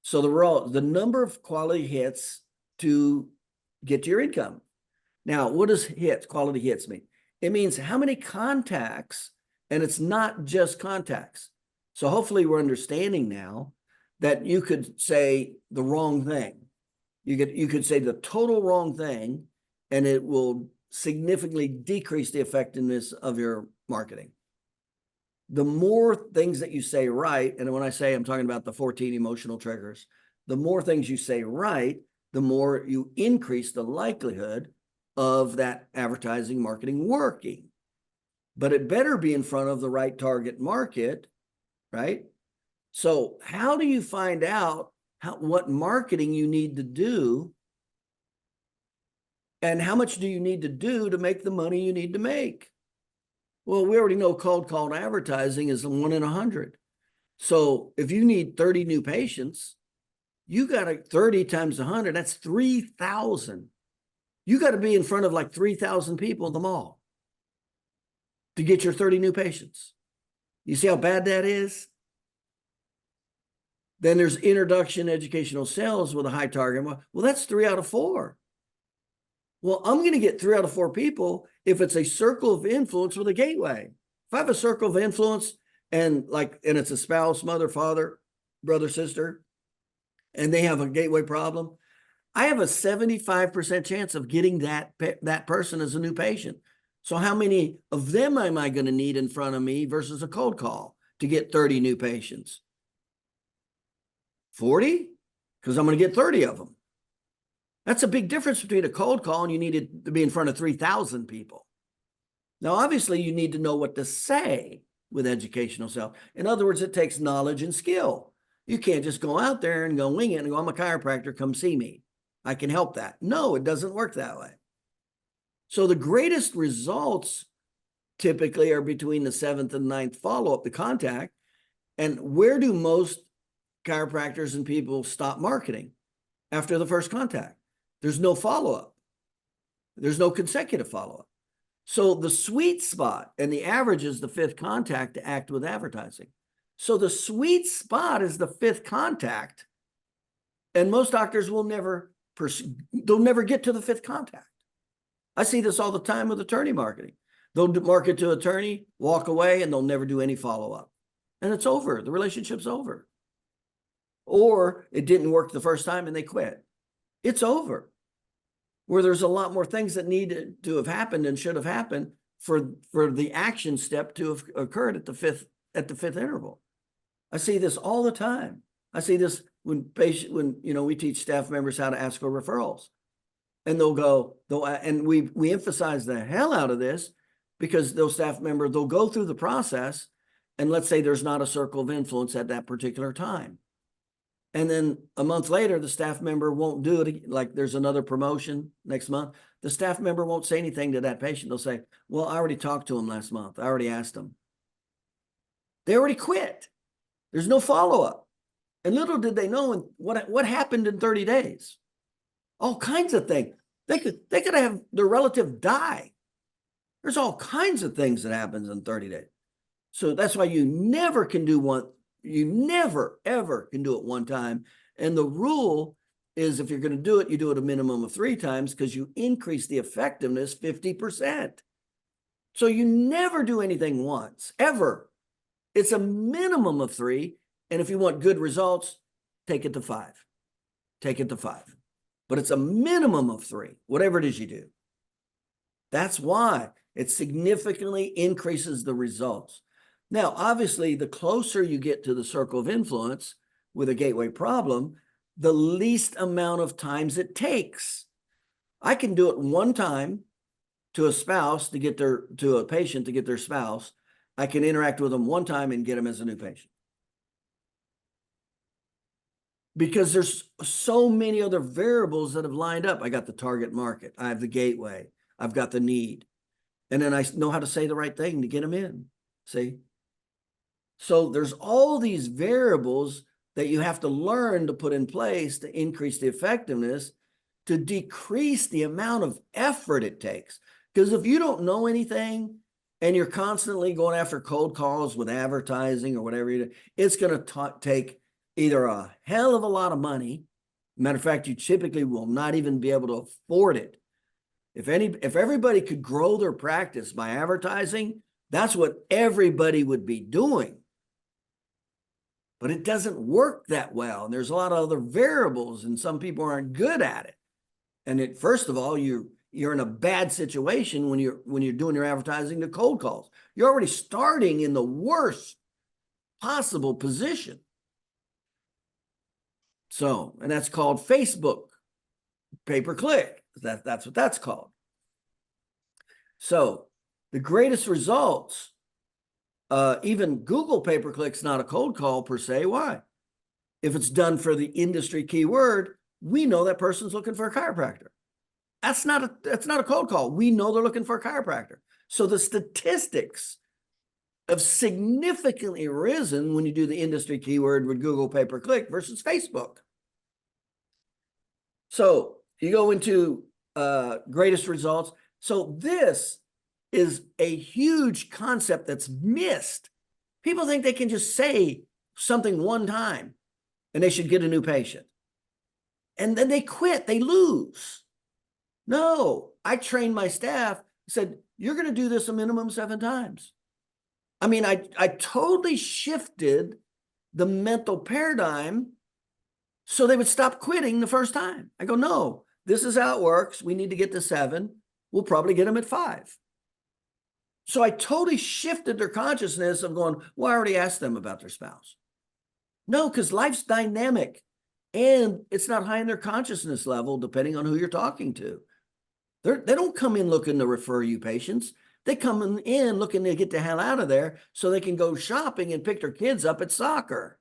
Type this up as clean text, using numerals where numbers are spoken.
So the number of quality hits to get to your income. Now, what does quality hits mean? It means how many contacts, and it's not just contacts. So hopefully we're understanding now that you could say the wrong thing. You could say the total wrong thing, and it will significantly decrease the effectiveness of your marketing. The more things that you say right, and when I say I'm talking about the 14 emotional triggers, the more things you say right, the more you increase the likelihood of that advertising marketing working. But it better be in front of the right target market, right? So how do you find out what marketing you need to do, and how much do you need to do to make the money you need to make? Well, we already know cold call advertising is 1 in 100. So if you need 30 new patients, you got to 30 times 100, that's 3,000. You got to be in front of like 3,000 people in the mall to get your 30 new patients. You see how bad that is? Then there's introduction educational sales with a high target. Well, that's 3 out of 4. Well, I'm going to get 3 out of 4 people if it's a circle of influence with a gateway. If I have a circle of influence and it's a spouse, mother, father, brother, sister, and they have a gateway problem, I have a 75% chance of getting that person as a new patient. So how many of them am I going to need in front of me versus a cold call to get 30 new patients? 40? Because I'm going to get 30 of them. That's a big difference between a cold call and you needed to be in front of 3,000 people. Now, obviously, you need to know what to say with educational sales. In other words, it takes knowledge and skill. You can't just go out there and go wing it and go, I'm a chiropractor, come see me. I can help that. No, it doesn't work that way. So the greatest results typically are between the 7th and 9th follow-up, the contact. And where do most chiropractors and people stop marketing? After the first contact. There's no follow-up. There's no consecutive follow-up. So the sweet spot and the average is the 5th contact to act with advertising. So the sweet spot is the 5th contact. And most doctors will they'll never get to the 5th contact. I see this all the time with attorney marketing. They'll market to attorney, walk away, and they'll never do any follow-up. And it's over. The relationship's over. Or it didn't work the first time and they quit. It's over. Where there's a lot more things that need to have happened and should have happened for the action step to have occurred at the fifth interval. I see this all the time. I see this when we teach staff members how to ask for referrals. And we emphasize the hell out of this because those staff members, they'll go through the process and let's say there's not a circle of influence at that particular time. And then a month later, the staff member won't do it. Like there's another promotion next month. The staff member won't say anything to that patient. They'll say, well, I already talked to him last month. I already asked him. They already quit. There's no follow-up. And little did they know what happened in 30 days. All kinds of things. They could have their relative die. There's all kinds of things that happens in 30 days. So that's why you never can do one. You never, ever can do it one time. And the rule is if you're going to do it, you do it a minimum of 3 times because you increase the effectiveness 50%. So you never do anything once, ever. It's a minimum of 3. And if you want good results, take it to 5. Take it to 5. But it's a minimum of 3, whatever it is you do. That's why it significantly increases the results. Now, obviously, the closer you get to the circle of influence with a gateway problem, the least amount of times it takes. I can do it one time to a spouse to a patient to get their spouse. I can interact with them one time and get them as a new patient. Because there's so many other variables that have lined up. I got the target market. I have the gateway. I've got the need. And then I know how to say the right thing to get them in. See? So there's all these variables that you have to learn to put in place to increase the effectiveness, to decrease the amount of effort it takes. Because if you don't know anything and you're constantly going after cold calls with advertising or whatever, it's going to take either a hell of a lot of money. Matter of fact, you typically will not even be able to afford it. If everybody could grow their practice by advertising, that's what everybody would be doing. But it doesn't work that well. And there's a lot of other variables, and some people aren't good at it. And first of all, you're in a bad situation when you're doing your advertising to cold calls. You're already starting in the worst possible position. So, and that's called Facebook pay-per-click. That's what that's called. So the greatest results, even Google pay-per-click's not a cold call per se. Why? If it's done for the industry keyword, we know that person's looking for a chiropractor. That's not a cold call. We know they're looking for a chiropractor. So the statistics have significantly risen when you do the industry keyword with Google pay-per-click versus Facebook. So you go into greatest results. So this is a huge concept that's missed. People think they can just say something one time and they should get a new patient. And then they quit, they lose. No, I trained my staff, said, you're going to do this a minimum 7 times. I mean, I totally shifted the mental paradigm so they would stop quitting the first time. I go, no, this is how it works. We need to get to 7. We'll probably get them at 5. So I totally shifted their consciousness of going, well, I already asked them about their spouse. No, because life's dynamic and it's not high in their consciousness level, depending on who you're talking to. They don't come in looking to refer you patients. They come in looking to get the hell out of there so they can go shopping and pick their kids up at soccer.